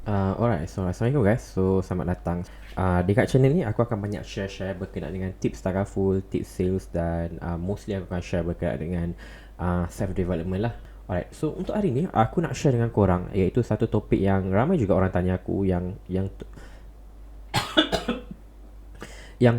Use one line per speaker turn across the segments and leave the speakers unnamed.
Alright, so Assalamualaikum guys. So selamat datang. Dekat channel ni aku akan banyak share berkenaan dengan tips Takaful, tips sales dan mostly aku akan share berkenaan dengan self development lah. Alright, so untuk hari ni aku nak share dengan korang iaitu satu topik yang ramai juga orang tanya aku yang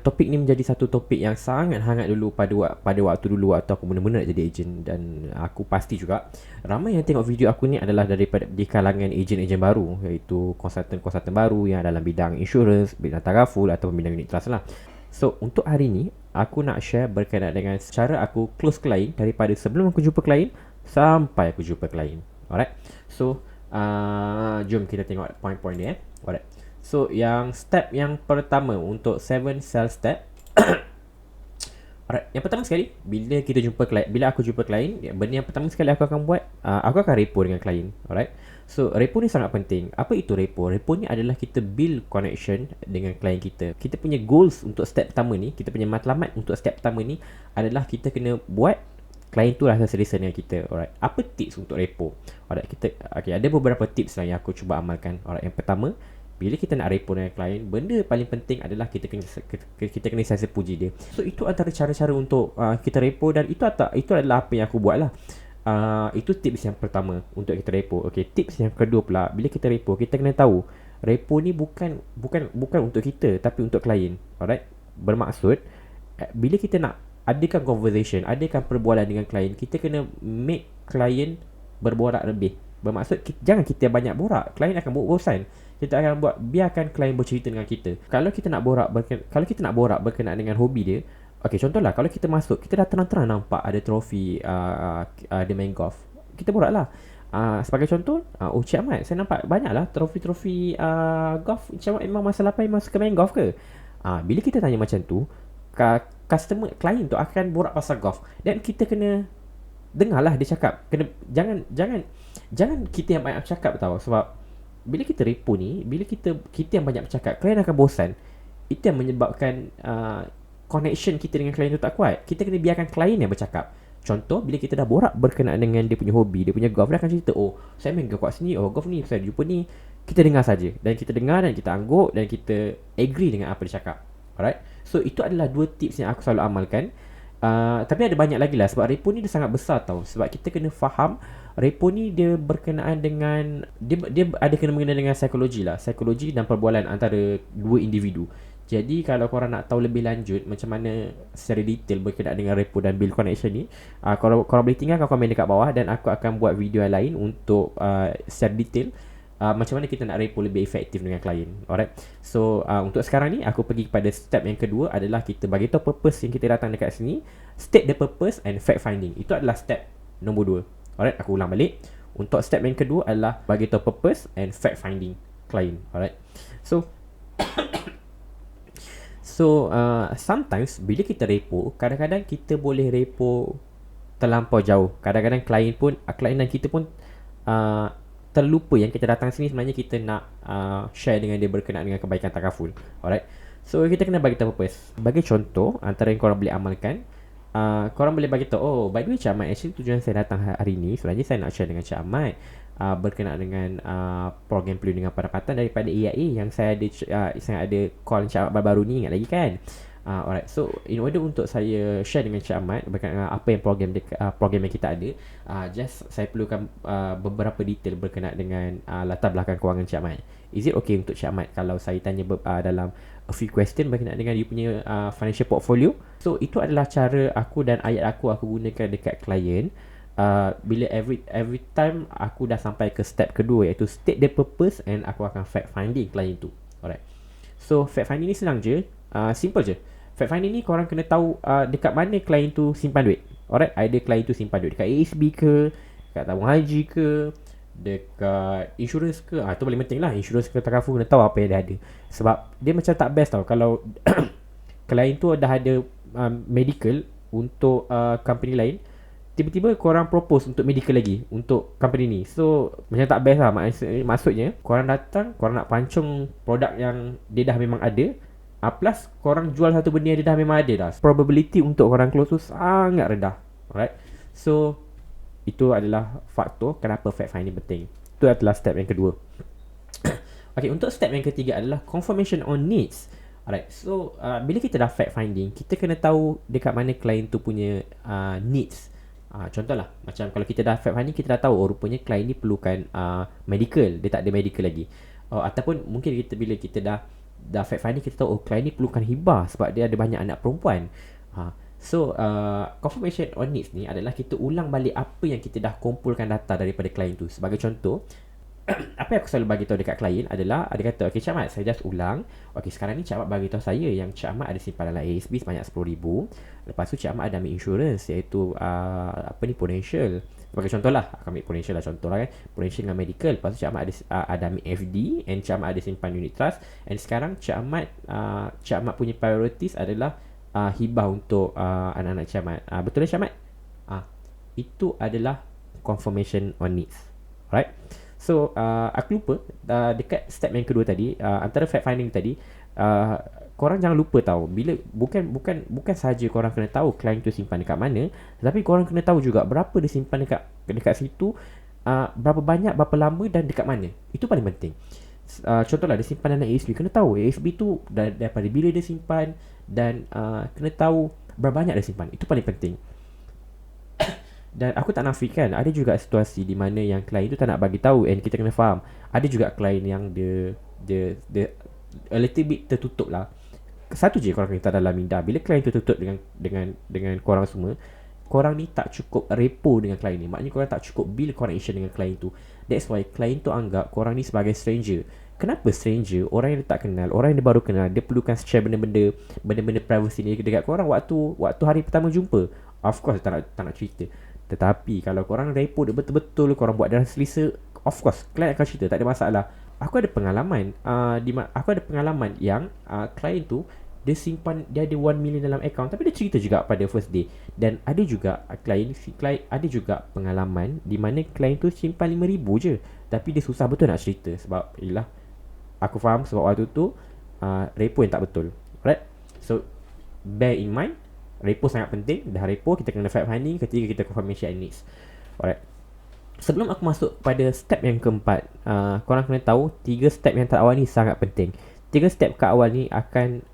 topik ni menjadi satu topik yang sangat hangat dulu pada waktu dulu waktu aku benar-benar nak jadi ejen, dan aku pasti juga ramai yang tengok video aku ni adalah daripada di kalangan ejen-ejen baru, iaitu konsultan-konsultan baru yang dalam bidang insurans, bidang Takaful atau bidang unit trust lah. So untuk hari ni aku nak share berkenaan dengan cara aku close klien daripada sebelum aku jumpa klien sampai aku jumpa klien. Alright. So jom kita tengok point-point dia. Alright. So yang step yang pertama untuk 7 sell step. Alright, yang pertama sekali bila aku jumpa klien, benda yang pertama sekali aku akan buat, aku akan repo dengan klien. Alright. So repo ni sangat penting. Apa itu repo? Repo ni adalah kita build connection dengan klien kita. Kita punya goals untuk step pertama ni, kita punya matlamat untuk step pertama ni adalah kita kena buat klien tu rasa selesa dengan kita. Alright. Apa tips untuk repo? Alright, ada beberapa tips lah yang aku cuba amalkan. Alright, yang pertama, bila kita nak repo dengan klien, benda paling penting adalah kita kena sentiasa puji dia. So itu antara cara-cara untuk kita repo, dan itu adalah apa yang aku buat lah. Itu tips yang pertama untuk kita repo. Okay, tips yang kedua pula, bila kita repo, kita kena tahu repo ni bukan untuk kita tapi untuk klien. Alright. Bermaksud bila kita nak adakan conversation, adakan perbualan dengan klien, kita kena make klien berborak lebih. Bermaksud jangan kita banyak borak, klien akan bosan. Kita akan biarkan klien bercerita dengan kita. Kalau kita nak borak berkenaan dengan hobi dia, okey, contohlah kalau kita masuk, kita dah terang-terang nampak ada trofi dia main golf. Kita borak lah. Sebagai contoh, Cik Ahmad, saya nampak banyak lah trofi-trofi golf. Cik Ahmad memang masa lapar memang suka main golf ke? Bila kita tanya macam tu, klien tu akan borak pasal golf, dan kita kena dengarlah dia cakap. Jangan kita yang banyak cakap tahu, sebab bila kita repo ni, bila kita yang banyak bercakap, klien akan bosan. Itu yang menyebabkan connection kita dengan klien tu tak kuat. Kita kena biarkan klien yang bercakap. Contoh, bila kita dah borak berkenaan dengan dia punya hobi, dia punya golf, dia akan cerita, oh saya main golf kat sini, oh golf ni saya jumpa ni. Kita dengar saja, dan kita dengar dan kita angguk dan kita agree dengan apa dia cakap. Alright. So itu adalah dua tips yang aku selalu amalkan. Tapi ada banyak lagi lah, sebab repo ni dia sangat besar tau. Sebab kita kena faham repo ni dia berkenaan dengan dia ada kena mengenai dengan psikologi lah, psikologi dan perbualan antara dua individu. Jadi kalau korang nak tahu lebih lanjut macam mana secara detail berkenaan dengan repo dan build connection ni, korang boleh tinggalkan komen dekat bawah, dan aku akan buat video yang lain untuk secara detail macam mana kita nak repo lebih efektif dengan klien. Alright. So untuk sekarang ni aku pergi kepada step yang kedua, adalah kita bagi tahu purpose yang kita datang dekat sini. State the purpose and fact finding. Itu adalah step nombor 2. Alright, aku ulang balik. Untuk step yang kedua adalah bagi tahu purpose and fact finding klien. Alright. So sometimes bila kita repo, kadang-kadang kita boleh repo terlampau jauh. Kadang-kadang klien dan kita pun terlupa yang kita datang sini sebenarnya kita nak share dengan dia berkenaan dengan kebaikan Takaful. Alright. So kita kena bagi tahu purpose. Bagi contoh, antara yang korang boleh amalkan, korang boleh bagi tahu, oh by the way Cik Ahmad, actually tujuan saya datang hari ni sebenarnya saya nak share dengan Cik Ahmad berkenaan dengan program pelindungan pendapatan daripada AIA yang saya ada call Cik Ahmad baru-baru ni, ingat lagi kan? Alright, so in order untuk saya share dengan Cik Ahmad berkenaan apa yang program yang kita ada, just saya perlukan beberapa detail berkenaan dengan latar belakang kewangan Cik Ahmad. Is it okay untuk Cik Ahmad kalau saya tanya dalam a few question berkenaan dengan dia punya financial portfolio? So itu adalah cara aku dan ayat aku gunakan dekat klien. Bila every time aku dah sampai ke step kedua, iaitu state the purpose, and aku akan fact finding klien tu. Alright. So fact finding ni senang je, simple je. Fact finding ni korang kena tahu dekat mana klien tu simpan duit. Alright, either klien tu simpan duit dekat ASB ke, dekat tabung haji ke, dekat insurance ke. Tu paling penting lah, insurance ke Takaful, kena tahu apa yang dia ada. Sebab dia macam tak best tau kalau klien tu dah ada medical untuk company lain, tiba-tiba korang propose untuk medical lagi untuk company ni. So macam tak best lah. Maksudnya korang datang, korang nak pancung produk yang dia dah memang ada, plus korang jual satu benda yang dia dah memang ada dah. Probability untuk korang close tu sangat rendah. Alright. So itu adalah faktor kenapa fact finding penting. Itu adalah step yang kedua. Okay, untuk step yang ketiga adalah confirmation on needs. Alright, so bila kita dah fact finding, kita kena tahu dekat mana klien tu punya needs. Contohlah, macam kalau kita dah fact finding, kita dah tahu rupanya klien ni perlukan medical, dia tak ada medical lagi. Ataupun mungkin bila kita dah fact finding, kita tahu klien ni perlukan hibah sebab dia ada banyak anak perempuan. So confirmation on needs ni adalah kita ulang balik apa yang kita dah kumpulkan data daripada klien tu. Sebagai contoh, apa yang aku selalu bagi tahu dekat klien adalah, dia kata, okay Cik Ahmad, saya just ulang. Okay, sekarang ni Cik Ahmad bagi tahu saya yang Cik Ahmad ada simpanan dalam ASB sebanyak RM10,000. Lepas tu Cik Ahmad ada ambil insurance, iaitu Prudential. Sebagai contoh lah, aku ambil Prudential lah contoh lah kan, Prudential dengan medical. Lepas tu Cik Ahmad ada ambil FD, and Cik Ahmad ada simpan unit trust. And sekarang Cik Ahmad punya priorities adalah hibah untuk anak-anak Cik Ahmad. Betul lah Cik Ahmad? Itu adalah confirmation on needs. Alright. So aku lupa dekat step yang kedua tadi, antara fact finding tadi, korang jangan lupa tahu, bila bukan sahaja korang kena tahu klien tu simpan dekat mana, tapi korang kena tahu juga berapa dia simpan dekat situ, berapa banyak, berapa lama dan dekat mana. Itu paling penting. Contohlah dia simpan dalam ASB, kena tahu ASB tu daripada bila dia simpan, dan kena tahu berapa banyak dia simpan. Itu paling penting. Dan aku tak nafikan, ada juga situasi di mana yang klien tu tak nak bagi tahu, and kita kena faham. Ada juga klien yang dia a little bit tertutup lah. Satu je korang kena tahu dalam minda, bila klien tu tertutup dengan korang semua, korang ni tak cukup repo dengan klien ni. Maknanya korang tak cukup build connection dengan klien tu. That's why klien tu anggap korang ni sebagai stranger. Kenapa stranger? Orang yang dia tak kenal, orang yang dia baru kenal, dia perlukan share benda-benda privacy ni dekat korang waktu hari pertama jumpa. Of course tak nak cerita. Tetapi kalau korang repo dia betul-betul, korang buat dalam selesa, of course klien akan cerita, tak ada masalah. Aku ada pengalaman yang klien tu dia ada 1 million dalam account, tapi dia cerita juga pada first day. Dan ada juga klien ada juga pengalaman di mana klien tu simpan 5,000 je, tapi dia susah betul nak cerita sebab yelah, aku faham sebab waktu tu repo yang tak betul. Alright, so bear in mind, repo sangat penting. Dah repo, kita kena fact finding. Ketiga, kita confirmation and needs. Alright. Sebelum aku masuk pada step yang keempat, korang kena tahu 3 step yang terawal ni sangat penting. 3 step ke awal ni akan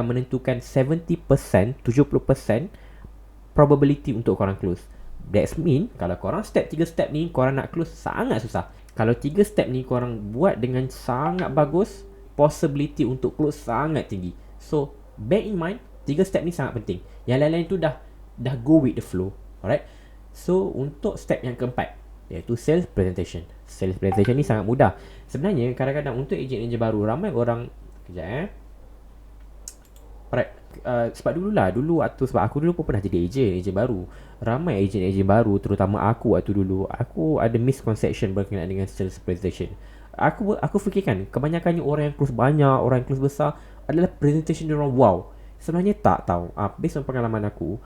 menentukan 70%, 70% probability untuk korang close. That's mean, kalau korang 3 step ni korang nak close sangat susah. Kalau 3 step ni korang buat dengan sangat bagus, possibility untuk close sangat tinggi. So bear in mind, 3 step ni sangat penting. Yang lain-lain tu dah go with the flow. Alright. So untuk step yang keempat, iaitu sales presentation. Sales presentation ni sangat mudah. Sebenarnya kadang-kadang untuk ejen-ejen baru, ramai orang alright. Sebab sebab aku dulu pun pernah jadi ejen baru. Ramai ejen-ejen baru, terutama aku waktu dulu, aku ada misconception berkenaan dengan sales presentation. Aku fikirkan kebanyakannya orang yang close banyak, orang yang close besar adalah presentation dia orang wow. Sebenarnya tak tahu. Based on pengalaman aku,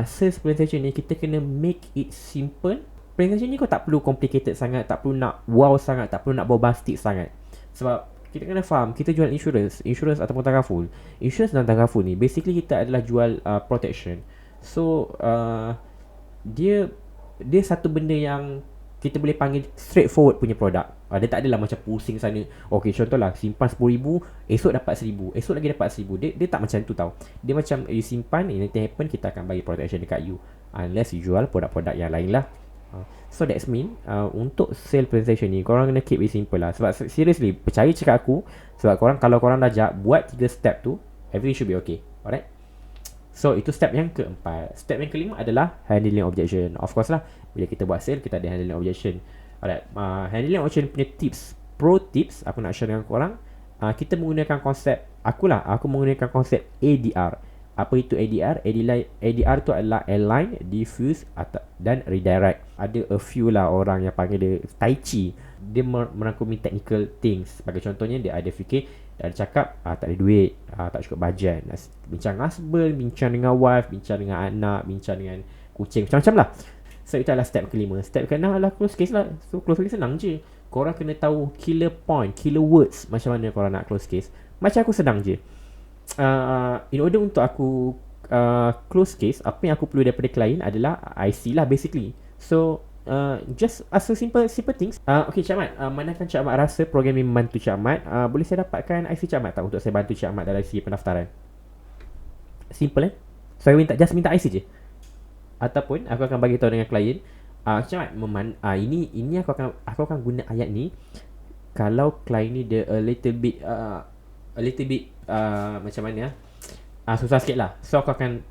sales presentation ni kita kena make it simple. Presentation ni kau tak perlu complicated sangat, tak perlu nak wow sangat, tak perlu nak bombastic sangat. Sebab kita kena faham, kita jual insurance ataupun tagaful. Insurance dan tagaful ni basically kita adalah jual protection. So dia satu benda yang kita boleh panggil straightforward punya produk. Dia tak adalah macam pusing sana. Okay, contohlah simpan RM10,000, esok dapat RM1,000, esok lagi dapat RM1,000. Dia tak macam tu tau. Dia macam you simpan, anything happen, kita akan bagi protection dekat you, unless you jual produk-produk yang lain lah. So that's mean untuk sale presentation ni korang kena keep it simple lah. Sebab seriously, percaya cakap aku, sebab kalau korang dah buat 3 step tu, everything should be okay. Alright. So itu step yang keempat. Step yang kelima adalah handling objection. Of course lah, bila kita buat sale, kita ada handling objection. Alright, handling objection punya pro tips aku nak share dengan korang. Kita menggunakan konsep, aku menggunakan konsep ADR. Apa itu ADR? ADR tu adalah align, diffuse dan redirect. Ada a few lah orang yang panggil dia Tai Chi. Dia merangkumi technical things. Sebagai contohnya, dia ada fikir, dia ada cakap tak ada duit, tak cukup bajet, bincang husband, bincang dengan wife, bincang dengan anak, bincang dengan kucing, macam-macam lah. So itu adalah step kelima. Step keenam adalah close case lah. So close case senang je. Korang kena tahu killer point, killer words, macam mana korang nak close case. Macam aku senang je. In order untuk aku close case, apa yang aku perlu daripada klien adalah IC lah basically. So just as a simple things. Okay Cik Ahmad, manakah Cik Ahmad rasa program ini membantu Cik Ahmad? Boleh saya dapatkan IC Cik Ahmad tak untuk saya bantu Cik Ahmad dari segi pendaftaran? Simple Saya minta IC je. Ataupun aku akan bagi tahu dengan klien, Cik Ahmad, ini aku akan guna ayat ni kalau klien ni dia a little bit macam mana susah sikit lah. So aku akan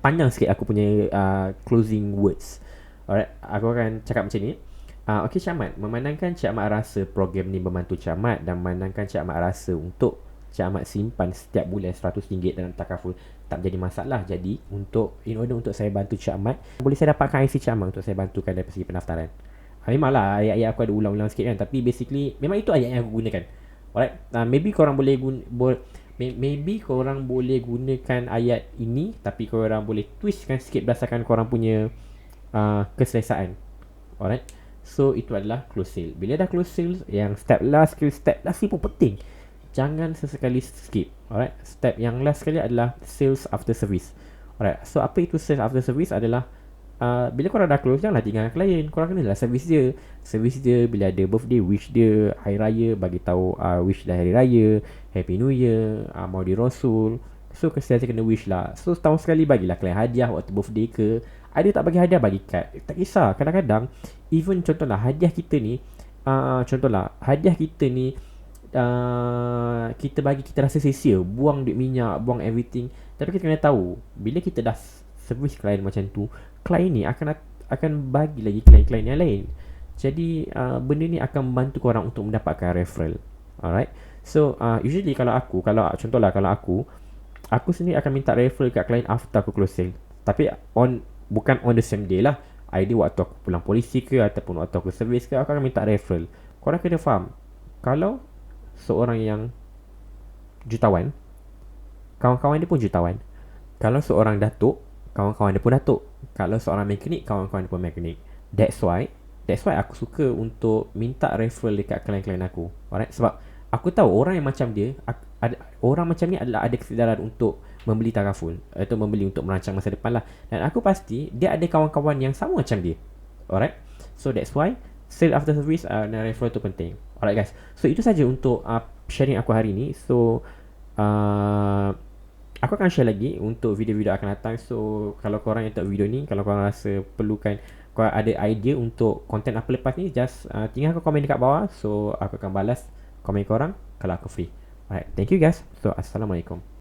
panjang sikit aku punya closing words. Alright, aku akan cakap macam ni. Okay Cik Ahmad, memandangkan Cik Ahmad rasa program ni membantu Cik Ahmad, dan memandangkan Cik Ahmad rasa untuk Cik Ahmad simpan setiap bulan RM100 dalam takaful tak menjadi masalah. Jadi in order untuk saya bantu Cik Ahmad, boleh saya dapatkan IC Cik Ahmad untuk saya bantukan dari segi pendaftaran? Memanglah ayat-ayat aku ada ulang-ulang sikit kan, tapi basically memang itu ayat yang aku gunakan. Alright, maybe korang boleh gunakan ayat ini, tapi korang boleh twistkan sikit berdasarkan korang punya keselesaan. Alright, so itu adalah close sale. Bila dah close sale, yang step last ni pun penting, jangan sesekali skip. Alright, step yang last sekali adalah sales after service. Alright, so apa itu sales after service adalah bila korang dah close, janganlah tinggalkan klien. Korang kenalah servis dia bila ada birthday, wish dia hari raya, bagi tahu wish dah hari raya, happy new year, maudi rasul. So sentiasa kena wish lah. So setahun sekali bagilah klien hadiah waktu birthday ke. Ada tak bagi hadiah, bagi kad, tak kisah. Kadang-kadang even contohlah hadiah kita ni kita bagi, kita rasa sia-sia, buang duit minyak, buang everything. Tapi kita kena tahu, bila kita dah servis klien macam tu, klien ni akan bagi lagi klien-klien yang lain. Jadi benda ni akan membantu korang untuk mendapatkan referral. Alright, so usually kalau aku sendiri akan minta referral kat klien after aku close sale. Tapi bukan on the same day lah. Idea waktu aku pulang polisi ke, ataupun waktu aku servis ke, aku akan minta referral. Korang kena faham, kalau seorang yang jutawan, kawan-kawan dia pun jutawan. Kalau seorang datuk, kawan-kawan dia pun datuk. Kalau seorang mekanik, kawan-kawan dia pun mekanik. That's why aku suka untuk minta referral dekat klien-klien aku. Alright, sebab aku tahu orang yang macam dia, orang macam ni adalah ada kesedaran untuk membeli takaful atau membeli untuk merancang masa depan lah. Dan aku pasti dia ada kawan-kawan yang sama macam dia. Alright, so that's why sale after service dan referral tu penting. Alright guys, so itu saja untuk sharing aku hari ni. So aku akan share lagi untuk video-video akan datang. So kalau korang yang tengok video ni, kalau korang rasa perlukan, korang ada idea untuk konten apa lepas ni, just tinggalkan komen dekat bawah. So aku akan balas komen korang kalau aku free. Alright, thank you guys. So assalamualaikum.